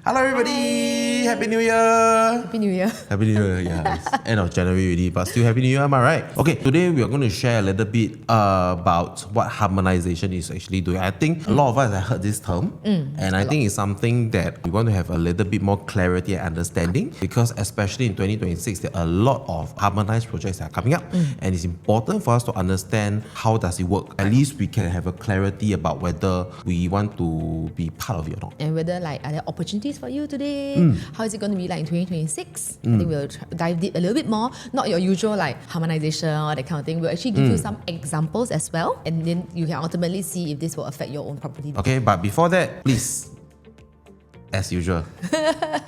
Hello everybody! Hi. Happy New Year! Happy New Year. Happy New Year, yeah. It's end of January already, but still Happy New Year, am I right? Okay, today we are going to share a little bit about what harmonization is actually doing. I think a lot of us have heard this term, and I think it's something that we want to have a little bit more clarity and understanding, because especially in 2026, there are a lot of harmonized projects that are coming up, and it's important for us to understand how does it work. At least we can have a clarity about whether we want to be part of it or not. And whether are there opportunities for you today? How is it going to be like in 2026? I think we'll dive deep a little bit more. Not your usual harmonization or that kind of thing. We'll actually give you some examples as well, and then you can ultimately see if this will affect your own property. Okay, but before that, please, as usual,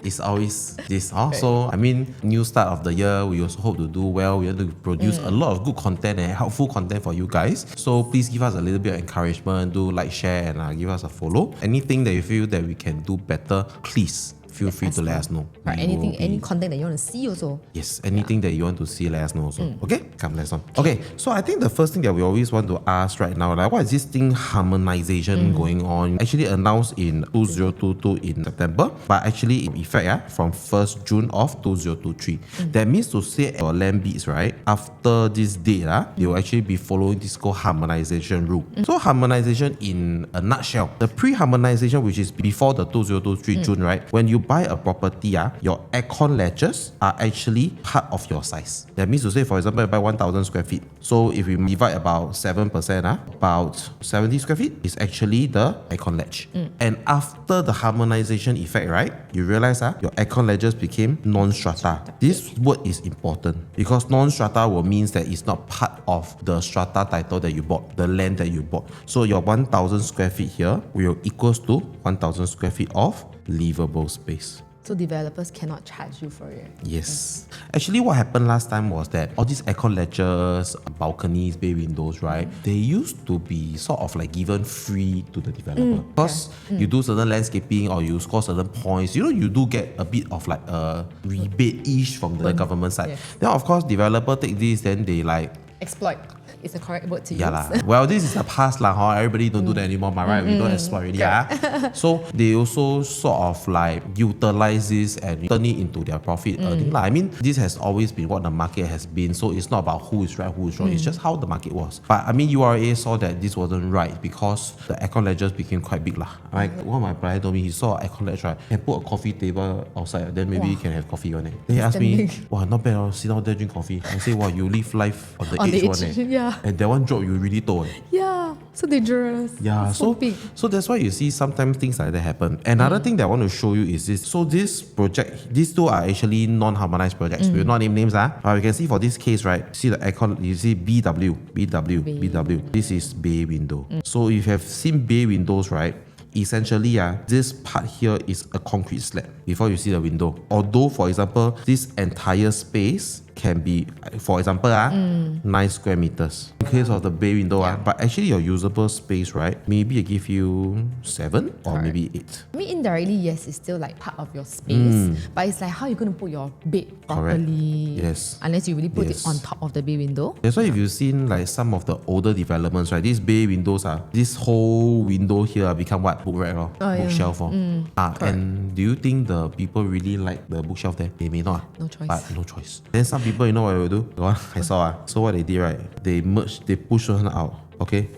it's always this. So, I mean, new start of the year, we also hope to do well. We have to produce a lot of good content and helpful content for you guys. So please give us a little bit of encouragement. Do like, share, and give us a follow. Anything that you feel that we can do better, please feel free to let us know. Right, any content that you want to see also. Yes, anything that you want to see, let us know also. Okay, come, let's on. Okay, so I think the first thing that we always want to ask right now, what is this thing harmonization going on? Actually announced in 2022 in September, but actually in effect from 1st June of 2023. That means to say your land bids, right, after this date, they will actually be following this called harmonization rule. So harmonization in a nutshell, the pre-harmonization, which is before the 2023 June, right, when you buy a property, your aircon ledges are actually part of your size. That means to say, for example, you buy 1,000 square feet. So if we divide about 7%, about 70 square feet is actually the aircon ledge. And after the harmonization effect, right, you realize your aircon ledges became non-strata. This word is important because non-strata will means that it's not part of the strata title that you bought, the land that you bought. So your 1,000 square feet here will equals to 1,000 square feet of livable space. So developers cannot charge you for it. Yes. Actually, what happened last time was that all these aircon ledges, balconies, bay windows, right, they used to be sort of given free to the developer. Because you do certain landscaping or you score certain points, you do get a bit of a rebate-ish from the government side. Yes. Then of course, developer take this, then they exploit. It's a correct word to use. Well, this is the past everybody don't do that anymore, right? We don't exploit already. So they also sort of utilize this and turn it into their profit earning. I mean, this has always been what the market has been. So it's not about who is right, who is wrong. It's just how the market was. But I mean, URA saw that this wasn't right because the aircon ledges became quite big. Like one of my brother told me, he saw an aircon ledge, right? And put a coffee table outside, then maybe you can have coffee on it. Then he asked me, wow, not bad, sit down there, drink coffee. I say, wow, you live life on the edge one. Yeah. And that one drop, you really told. Yeah, so dangerous. Yeah, so big. So that's why you see sometimes things like that happen. Another thing that I want to show you is this. So this project, these two are actually non-harmonized projects. We will not name names. But you can see for this case, right, see the aircon, you see BW. This is bay window. So if you have seen bay windows, right, essentially, this part here is a concrete slab before you see the window. Although, for example, this entire space can be, for example, 9 square meters. In case of the bay window, but actually your usable space, right, maybe I give you 7 or maybe 8. I mean, indirectly, yes, it's still part of your space, but it's how you're going to put your bed properly. Yes. Unless you really put it on top of the bay window. That's why if you've seen some of the older developments, right, these bay windows this whole window here become what? Book rack bookshelf. And do you think the people really like the bookshelf there? They may not. No choice. But no choice. Then some people, you know what they will do? I saw. So what they did, right? They push one out. Okay.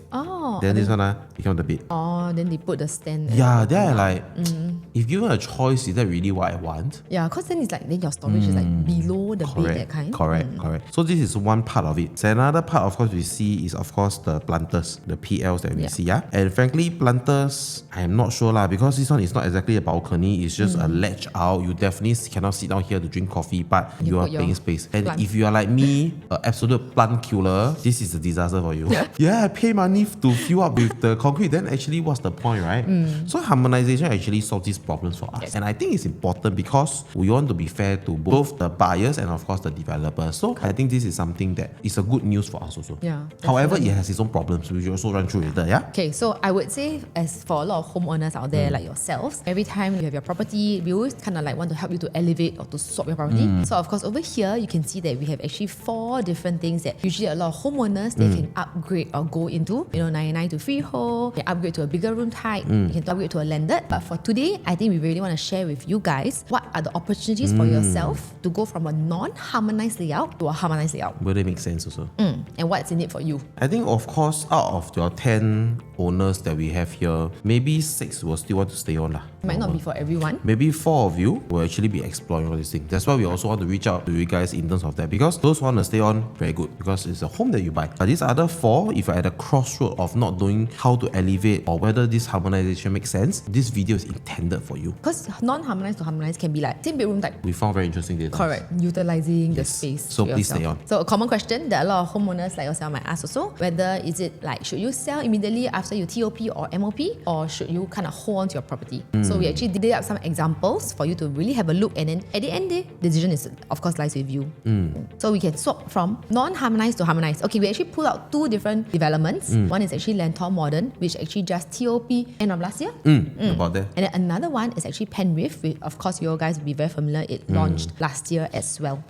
Then this one become the bed. Then they put the stand. Yeah, they're if given a choice, is that really what I want? Yeah, because then it's then your storage is below the bed, that kind. Correct. So this is one part of it. So another part, of course, we see is of course the planters, the PLs that we see. And frankly, planters, I'm not sure because this one is not exactly a balcony. It's just a ledge out. You definitely cannot sit down here to drink coffee, but you are paying space. And if you are like me, an absolute plant killer, this is a disaster for you. Yeah, pay money to fill up with the concrete. Then actually, what's the point, right? So harmonization actually solves these problems for us. And I think it's important because we want to be fair to both the buyers and of course the developers. So I think this is something that is a good news for us also. Yeah. However, it has its own problems. We should also run through it. Okay, so I would say, as for a lot of homeowners out there like yourselves, every time you have your property, we always kind of want to help you to elevate or to swap your property. So of course over here you can see that we have actually 4 different things that usually a lot of homeowners they can upgrade or go into. 99 to freehold, you can upgrade to a bigger room type, you can upgrade to a landed. But for today, I think we really want to share with you guys what are the opportunities for yourself to go from a non-harmonized layout to a harmonized layout. Will it make sense also? And what's in it for you? I think, of course, out of your 10 owners that we have here, maybe 6 will still want to stay on. It might not be for everyone. Maybe 4 of you will actually be exploring all these things. That's why we also want to reach out to you guys in terms of that, because those who want to stay on, very good, because it's a home that you buy. But these other 4, if you're at a crossroad of not knowing how to elevate or whether this harmonization makes sense, this video is intended for you. Because non-harmonized to harmonized can be like same bedroom type. We found very interesting data. Correct. Utilizing the space. So to please yourself. stay on. So a common question that a lot of homeowners like yourself might ask also, whether is it like, should you sell immediately after you TOP or MOP, or should you kind of hold on to your property? So we actually did up some examples for you to really have a look, and then at the end the decision is of course lies with you. So we can swap from non-harmonized to harmonized. Okay, we actually pulled out 2 different developments. One is actually Lentor Modern, which actually just TOP end of last year. About that. And then another one is actually Penrith, which of course you guys will be very familiar, it launched last year as well.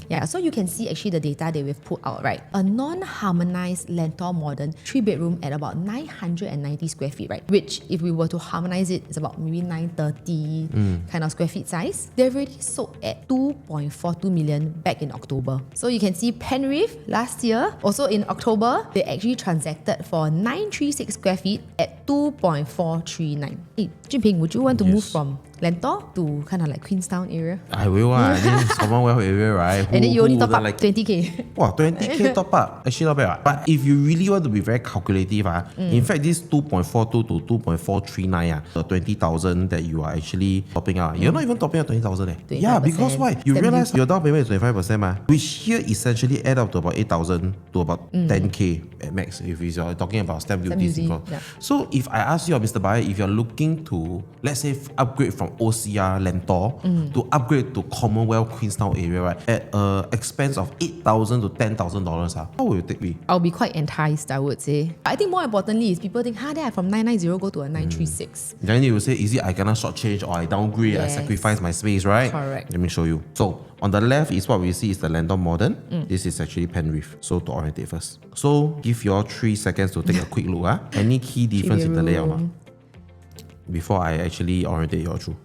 Yeah, so you can see actually the data that we've put out, right? A non-harmonized Lentor Modern 3-bedroom at about 990 square feet, right? Which if we were to harmonize it, it's about maybe 930 kind of square feet size. They've already sold at 2.42 million back in October. So you can see Penrith last year, also in October, they actually transacted for 936 square feet at 2.439. Hey, Junping, would you want to move from Lentor to kind of like Queenstown area? I will. I think it's Commonwealth area, right? And then you only top up like 20k. Wow, 20k top up. Actually not bad. Right? But if you really want to be very calculative, in fact, this 2.42 to 2.439, the 20,000 that you are actually topping out, you're not even topping out 20,000. Yeah, because why? You realize your down payment is 25%, which here essentially add up to about 8,000 to about 10k at max if you're talking about stamp duty. Yeah. So if I ask you, Mr. Buyer, if you're looking to, let's say, upgrade from OCR Lentor to upgrade to Commonwealth Queenstown area, right, at expense of $8,000 to $10,000, how will you take me? I'll be quite enticed, I would say. I think more importantly is people think, then I from 990 go to a 936. Then you will say, is it I cannot shortchange or I downgrade, I sacrifice my space, right? Correct. Let me show you. So on the left is what we see is the Lentor Modern. This is actually Penrith. So to orientate first. So give you all 3 seconds to take a quick look. Any key difference in the layout before I actually orientate you all through?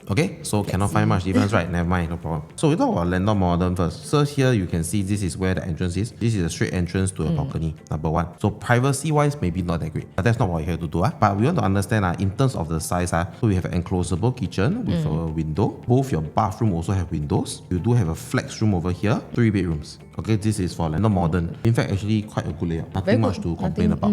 Okay, so cannot find much difference, right? Never mind, no problem. So we talk about Lentor Modern first. So here you can see this is where the entrance is. This is a straight entrance to a balcony, number 1. So privacy-wise, maybe not that great. But that's not what we're here to do. But we want to understand in terms of the size. So we have an enclosable kitchen with a window. Both your bathroom also have windows. You do have a flex room over here. 3 bedrooms. Okay, this is for Lentor Modern. In fact, actually quite a good layout. Nothing much to complain about.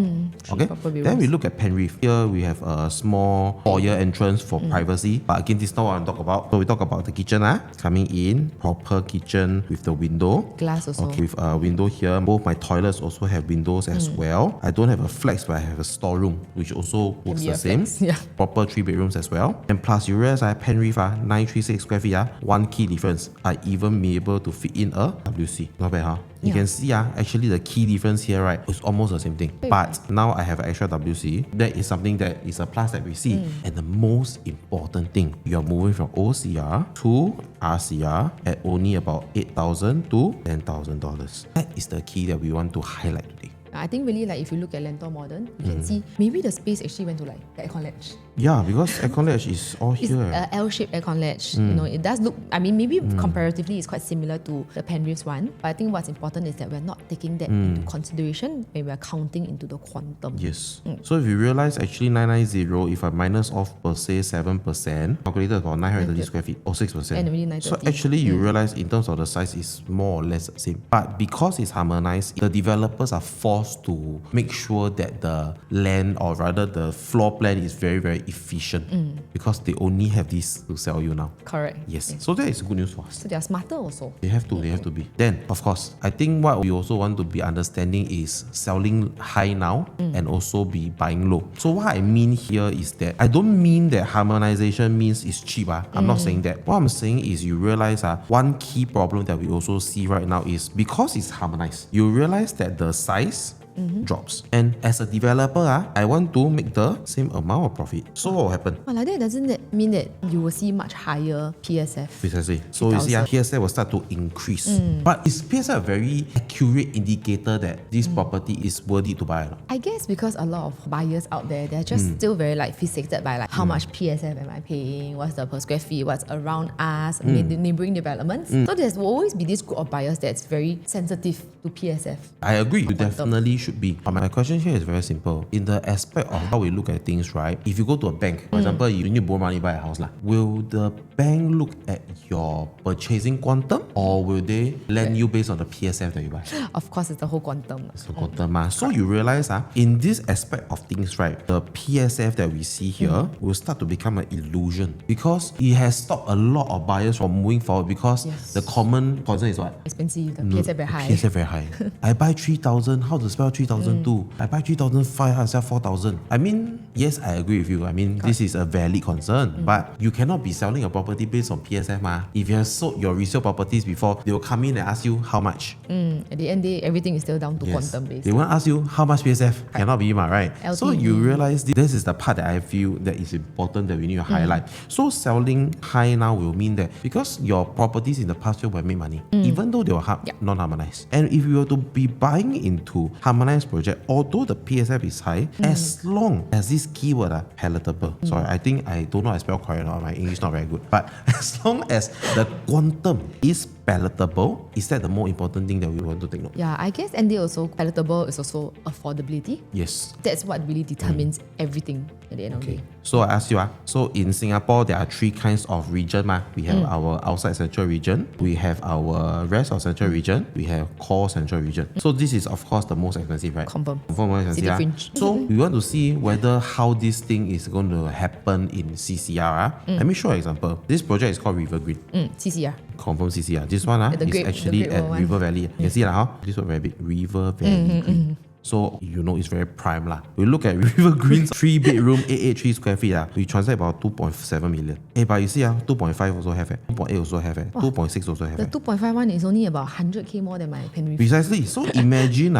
Okay, then we look at Penrith. Here we have a small foyer entrance for privacy. But again, this is not what I'm talking about. So we talk about the kitchen. Coming in, proper kitchen with the window. Glass also. Okay, with a window here. Both my toilets also have windows as well. I don't have a flex, but I have a storeroom, which also works the same. Yeah. Proper 3 bedrooms as well. And plus, you realize Penrith, 936 square feet. One key difference, I even be able to fit in a WC. Not bad, huh? You can see actually the key difference here, right, is almost the same thing. But now I have an extra WC. That is something that is a plus that we see. And the most important thing, you're moving from OCR to RCR at only about $8,000 to $10,000. That is the key that we want to highlight today. I think really like if you look at Lentor Modern, you can see maybe the space actually went to like the aircon ledge. Yeah, because aircon ledge is all It's here. a L-shaped aircon ledge. You know, it does look, I mean, maybe comparatively it's quite similar to the Penrith's one. But I think what's important is that we're not taking that into consideration when we're counting into the quantum. Yes. So if you realize actually 990, if I minus off per se 7%, calculated about 930 square feet or 6%. And really So 930. actually you realize in terms of the size is more or less the same. But because it's harmonized, the developers are forced to make sure that the land or rather the floor plan is very, very efficient because they only have this to sell you now. Correct. Yes. So that is good news for us. So they are smarter also. They have to be. Then, of course, I think what we also want to be understanding is selling high now and also be buying low. So what I mean here is that I don't mean that harmonization means it's cheap. I'm not saying that. What I'm saying is you realize one key problem that we also see right now is because it's harmonized, you realize that the size drops. And as a developer, I want to make the same amount of profit. So what will happen? Well, like that doesn't that mean that you will see much higher PSF? Precisely. So you see, PSF will start to increase. But is PSF a very accurate indicator that this property is worthy to buy? I guess because a lot of buyers out there, they're just still very like fixated by like how much PSF am I paying, what's the per square feet, what's around us, neighboring developments. So there will always be this group of buyers that's very sensitive to PSF. I agree. You definitely should be. But my question here is very simple. In the aspect of how we look at things, right? If you go to a bank, for example, you need to borrow money to buy a house, will the bank look at your purchasing quantum, or will they lend you based on the PSF that you buy? Of course, it's the whole quantum. It's the quantum. So you realize in this aspect of things, right, the PSF that we see here will start to become an illusion because it has stopped a lot of buyers from moving forward because the common concern is what? Expensive. The PSF very high. PSF very high. I buy 3,000. How to spell 3,002? I buy 3,500. How to sell 4,000? I mean, yes, I agree with you. I mean, this is a valid concern, but you cannot be selling a property based on PSF, ma. If you have sold your resale properties before, they will come in and ask you how much. At the end, everything is still down to quantum based. They won't ask you how much PSF. Cannot be, ma, right? LTV. So you realize this is the part that I feel that is important that we need to highlight. So selling high now will mean that because your properties in the past year will make money, even though they were non-harmonized. And if you were to be buying into harmonized project, although the PSF is high, as long as this keyword palatable. Sorry, I think I don't know how to spell correct. My English not very good. But as long as the quantum is palatable, is that the more important thing that we want to take note? Yeah, I guess, and they also palatable is also affordability. Yes. That's what really determines everything at the end of the day. So I ask you, so in Singapore, there are three kinds of region. We have our outside central region, we have our rest of central region, we have core central region. So this is of course the most expensive, right? Confirm. More expensive. So we want to see whether how this thing is going to happen in CCR. Let me show an example. This project is called River Green. CCR. Confirm CCR. This one is actually at River Valley. You can see this one very big. River Valley Green. So you know it's very prime lah. We look at River Green's 3-bedroom 883 square feet we transact about 2.7 million. But you see 2.5 also have 2.8 also have 2.6 also have The 2.5 one is only about 100k more than my Penrith. Precisely. So imagine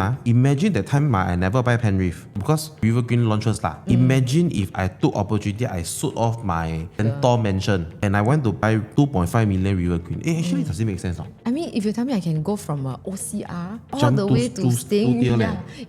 that time I never buy Penrith because River Green launches lah. Imagine if I took opportunity, I sold off my Mentor mansion and I went to buy 2.5 million River Green. Actually does it make sense? I mean, if you tell me I can go from OCR all Jump the way to staying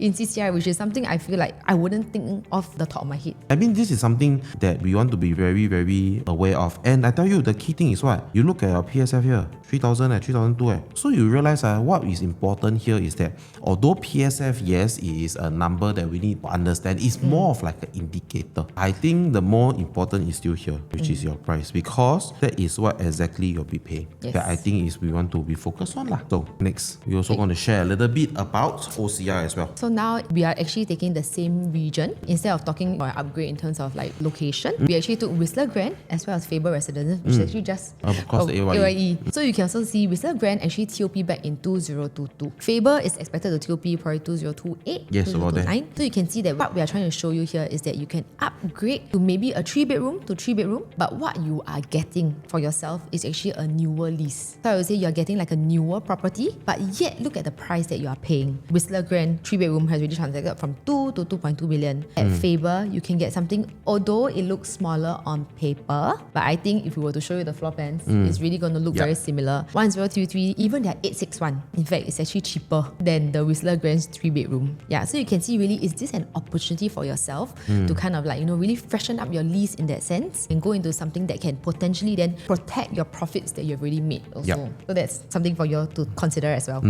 in CCR, which is something I feel like I wouldn't think off the top of my head. I mean, this is something that we want to be very, very aware of. And I tell you, the key thing is what? You look at your PSF here, 3,000 and 3,002. So you realize what is important here is that although PSF, yes, is a number that we need to understand, it's more of like an indicator. I think the more important is still here, which is your price, because that is what exactly you'll be paying. Yes. That I think is we want to be focused on lah. So next, we also want to share a little bit about OCR as well. So now we are actually taking the same region. Instead of talking about upgrade in terms of like location, we actually took Whistler Grand as well as Faber Residences, which is actually just of course, the AYE. So you can also see Whistler Grand actually TOP back in 2022. Faber is expected to TOP probably 2028, yes, about that. So you can see that what we are trying to show you here is that you can upgrade to maybe a 3-bedroom to 3-bedroom, but what you are getting for yourself is actually a newer lease. So I would say you're getting like a newer property, but yet look at the price that you are paying. Whistler Grand 3-bedroom has already transacted from 2 to 2.2 million. At Faber, you can get something, although it looks smaller on paper, but I think if we were to show you the floor plans, it's really going to look very similar. 1033, even their 861. In fact, it's actually cheaper than the Whistler Grand's 3-bedroom. Yeah, so you can see really, is this an opportunity for yourself to kind of like, really freshen up your lease in that sense and go into something that can potentially then protect your profits that you've already made also. So that's something for you to consider as well.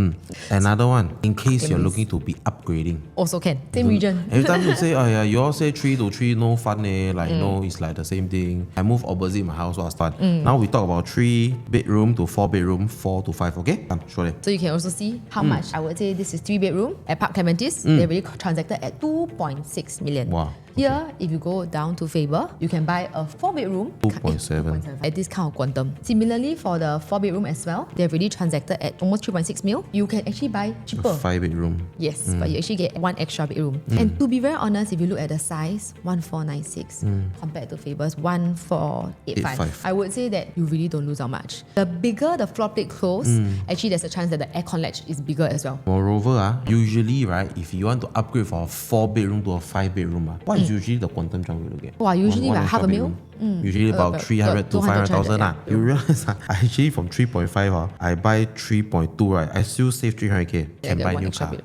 Another one, in case you're looking to be upgrading. Also can. Same region. Every time you say, you all say 3 to 3, no fun like no, it's like the same thing. I move opposite my house, was fun. Now we talk about 3-bedroom to 4-bedroom, 4 to 5, okay? Show them. So you can also see how much. I would say this is 3-bedroom at Park Clementis. They really transacted at 2.6 million. Wow. Here, if you go down to Faber, you can buy a 4-bedroom 2.7 at this kind of quantum. Similarly, for the 4-bedroom as well, they've already transacted at almost 3.6 mil. You can actually buy cheaper. 5-bedroom. Yes, but you actually get one extra bedroom. And to be very honest, if you look at the size, 1496 compared to Faber's 1485, I would say that you really don't lose out much. The bigger the floor plate close, actually there's a chance that the aircon latch is bigger as well. Moreover, usually, right, if you want to upgrade from a 4-bedroom to a 5-bedroom, what is usually the quantum jump we look at? Wow, usually One like half a extra mil. bedroom. Usually about 300 to 500,000. yeah. You realize, I actually from 3.5, I buy 3.2, right? I still save 300k. Can buy new car.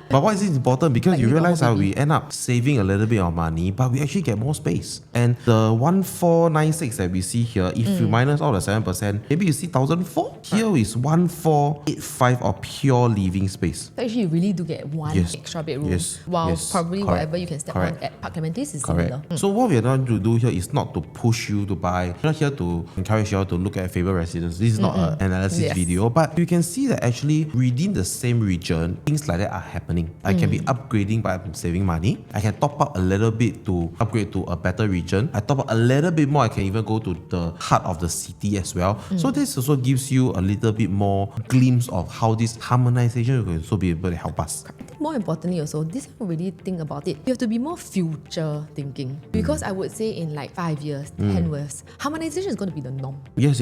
But why is it important? Because Like you you got realize more we end up saving a little bit of money, but we actually get more space. And the 1496 that we see here, if you minus all the 7%, maybe you see 1,004. Here is 1485 of pure living space. So actually, you really do get one extra bedroom. While probably whatever you can step on at Park Clementes is similar. So what we're trying to do here is not to push you to buy. We're not here to encourage you all to look at favorite residence. This is not an analysis video, but you can see that actually within the same region, things like that are happening. I can be upgrading by saving money. I can top up a little bit to upgrade to a better region. I top up a little bit more, I can even go to the heart of the city as well. So this also gives you a little bit more glimpse of how this harmonization will also be able to help us. More importantly also, this one really think about it. You have to be more future thinking. Because I would say in like 5 years, 10 years, harmonization is going to be the norm. Yes.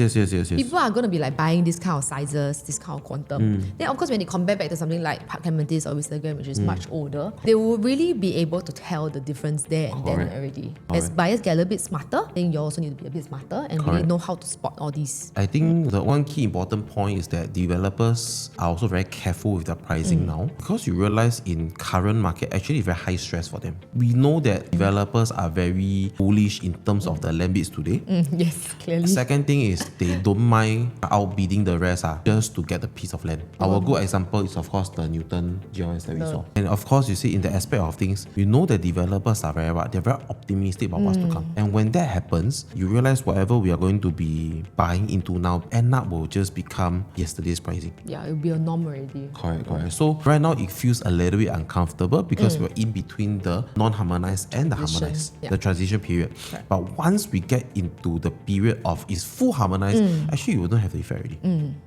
People are going to be like buying this kind of sizes, this kind of quantum. Then of course when they compare back to something like Park Clementes or Wistagram, which is much older, they will really be able to tell the difference there and then already. As buyers get a little bit smarter, then you also need to be a bit smarter and really know how to spot all these. I think the one key important point is that developers are also very careful with their pricing now, because you realize in current market actually very high stress for them. We know that developers are very bullish in terms of the land bids today. Yes, clearly. Second thing is they don't mind outbidding the rest just to get a piece of land. Our good example is of course the Newton GLS that we saw. And of course you see in the aspect of things, you know that developers are they're very optimistic about what's to come. And when that happens, you realize whatever we are going to be buying into now end up will just become yesterday's pricing. Yeah, it will be a norm already. Correct. So right now it feels a little bit uncomfortable because we're in between the non-harmonized and the harmonized, the transition period. But once we get into the period of is full harmonized, actually you wouldn't have the effect already.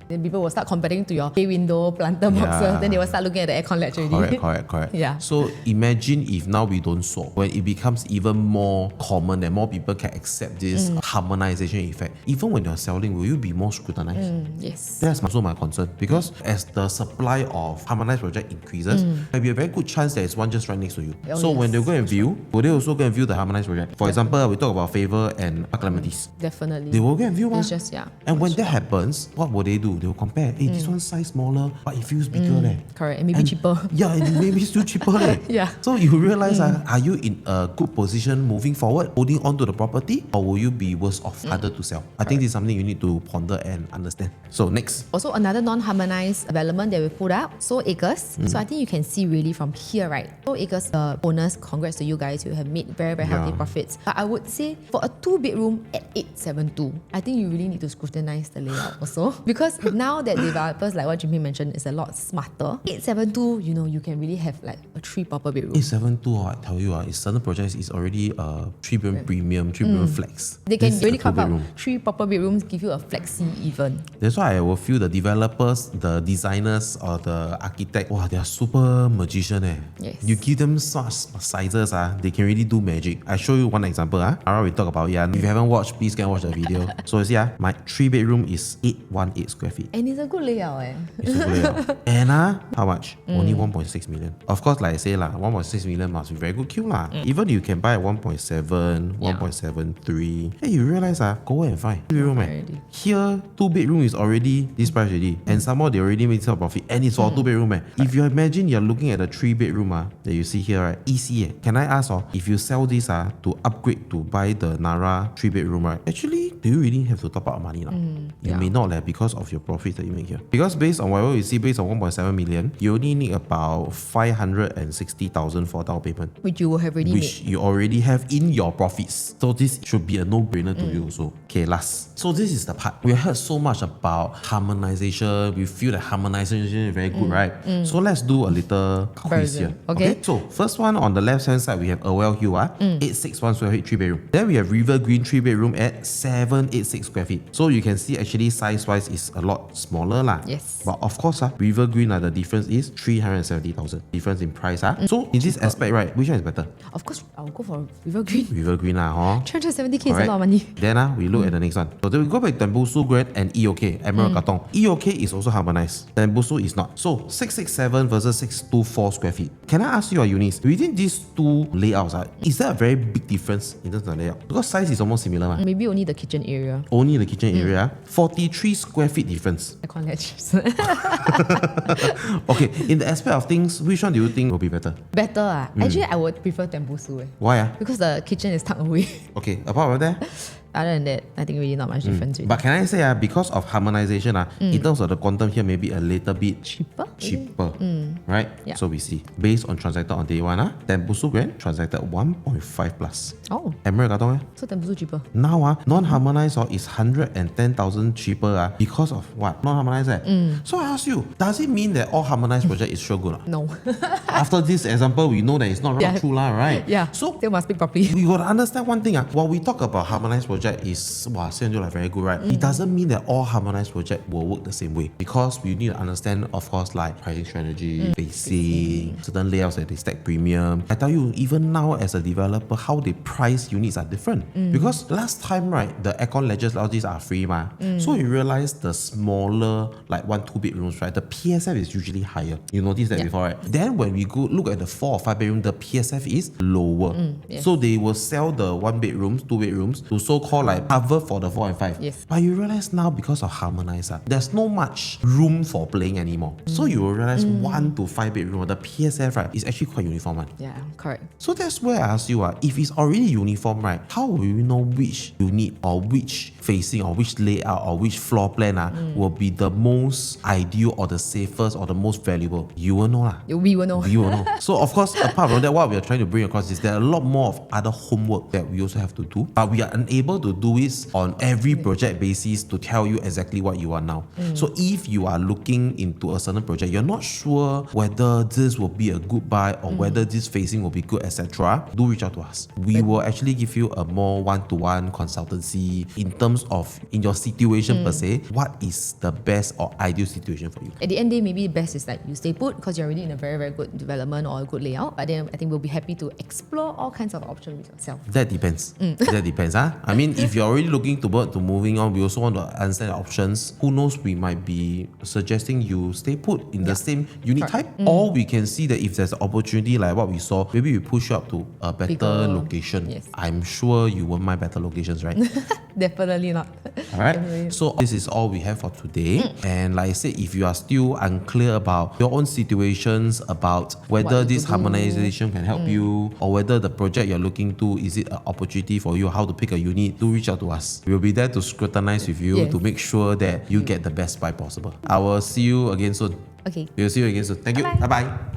Then people will start comparing to your bay window, planter boxes, then they will start looking at the aircon latch already. Correct. Yeah. So imagine if now we don't solve, when it becomes even more common and more people can accept this harmonization effect, even when you're selling, will you be more scrutinized? Yes. That's also my concern, because as the supply of harmonized project increases, there'll be a very good chance that it's one just right next to you. So when they go and view, will they also go and view the harmonized project? For example, we talk about Favor and Park Clementes. Definitely. They will go and view. It's just, And when that happens, what will they do? They will compare. Hey, this one's size smaller, but it feels bigger. Correct. And maybe cheaper. Yeah, and maybe still cheaper. Yeah. So you realize, are you in a good position moving forward, holding on to the property, or will you be worse off, harder to sell? I think this is something you need to ponder and understand. So next. Also another non-harmonized development that we put up, So Acres. So I think you can see really from here, right? So Acres, the owners, congrats to you guys, you have made very healthy profits. But I would say for a 2-bedroom at 872, I think you really need to scrutinize the layout also. Because now that developers, like what Jimmy mentioned, is a lot smarter. 872, you can really have like a 3 proper bedroom. 872, I tell you, in certain projects is already a 3-bedroom premium, 3-bedroom flex. They can This really is a cover 2-bedroom. 3 proper bedrooms, give you a flexi even. That's why I will feel the developers, the designers, or the architect, they are super magician. Yes. You give them such sizes, they can really do magic. I show you one example. Alright, we talk about If you haven't watched, please go and watch the video. So you see, my 3-bedroom is 818 square feet. And it's a good layout. It's a good layout. And how much? Only 1.6 million. Of course, like I say, 1.6 million must be very good queue. Even you can buy at 1.7, 1.73. Hey, you realize, go and find 3-bedroom. Here, 2-bedroom is already this price already. And some more, they already made some profit. And it's for 2-bedroom. If you imagine you're looking at a 3-bedroom that you see here, right? EC. Can I ask, if you sell this to upgrade to buy the Nara 3-bedroom, right? Actually, do you really have to top up money now? You may not because of your profits that you make here. Because based on whatever you see, based on 1.7 million, you only need about 560,000 for down payment, Which you will have already which you already have in your profits. So this should be a no-brainer to you also. Okay, last. So this is the part. We heard so much about harmonization. We feel that harmonization is very good, right? So let's do a little quiz here. Okay. So first one on the left-hand side, we have Awell Hill, 861 square feet, 3-bedroom. Then we have River Green, 3-bedroom at 786 square feet. So you can see actually size-wise is a lot smaller lah. Yes. But of course, River Green, the difference is 370,000. Difference in price. So in this aspect, right, which one is better? Of course, I'll go for River Green. River Green 370k is a lot of money. Then we look at the next one. So then we go back to Tembusu Grand and EOK, Emerald Katong. EOK is also harmonized. Tembusu is not. So 667 versus 624 square feet. Can I ask you, Eunice, within these two layouts, is there a very big difference in terms of layout? Because size is almost similar. Maybe only the kitchen area. Only the kitchen area. 43 square feet difference. I can't let you. Okay, in the aspect of things, which one do you think will be better? Better. Actually, I would prefer Tembusu. Why? Because the kitchen is tucked away. Okay, apart from that, Other than that, I think really not much difference. Really. but can I say because of harmonization, in terms of the quantum here, maybe a little bit Cheaper? cheaper, right? Yeah. So we see based on transacted on day one, Tembusu Grand transacted 1.5 plus. Oh, Emerald Katong, so Tembusu cheaper. now non-harmonized is 110,000 cheaper because of what? Non-harmonized. So I ask you, does it mean that all harmonized project is sure good? No. After this example, we know that it's not true, right? Yeah. So Still must speak properly. we got to understand one thing. While we talk about harmonized project is sound like very good, right? It doesn't mean that all harmonized project will work the same way, because we need to understand, of course, like pricing strategy, facing, certain layouts that they stack premium. I tell you, even now as a developer, how they price units are different. Because last time, right, the aircon ledgers, all these are free, so you realize the smaller, like 1-2 bedrooms, right, the PSF is usually higher. You notice that before, right? Then when we go look at the 4 or 5 bedroom, the PSF is lower. Yes. So they will sell the 1 bedrooms, 2 bedrooms to so-called like cover for the 4 and 5. Yes. But you realize now, because of harmonized, there's no much room for playing anymore. So you will realize 1 to 5 bedroom, the PSF, right, is actually quite uniform. Yeah, correct. So that's where I ask you, if it's already uniform, right, how will you know which unit or which facing or which layout or which floor plan will be the most ideal or the safest or the most valuable? You will know. We will know. You will know. So of course, apart from that, what we are trying to bring across is there are a lot more of other homework that we also have to do, but we are unable to do it on every project basis to tell you exactly what you are now. So if you are looking into a certain project, you're not sure whether this will be a good buy or whether this facing will be good, etc., do reach out to us. We will actually give you a more one-to-one consultancy in terms of, in your situation per se, what is the best or ideal situation for you. At the end of the day, maybe the best is that you stay put because you're already in a very, very good development or a good layout. But then I think we'll be happy to explore all kinds of options with yourself. That depends. That depends. I mean, if you're already looking to moving on, we also want to understand the options. Who knows, we might be suggesting you stay put in the same unit type, or we can see that if there's an opportunity like what we saw, maybe we push you up to a better Bigger. location. Yes. I'm sure you won't mind better locations, right? Definitely not. All right. Definitely. So this is all we have for today. And like I said, if you are still unclear about your own situations, about whether What this to do. harmonization can help you, or whether the project you're looking to, is it an opportunity for you, how to pick a unit, do reach out to us. We'll be there to scrutinize with you Yes. to make sure that you get the best buy possible. I will see you again soon. Okay. We'll see you again soon. Thank you. Bye-bye. Bye-bye.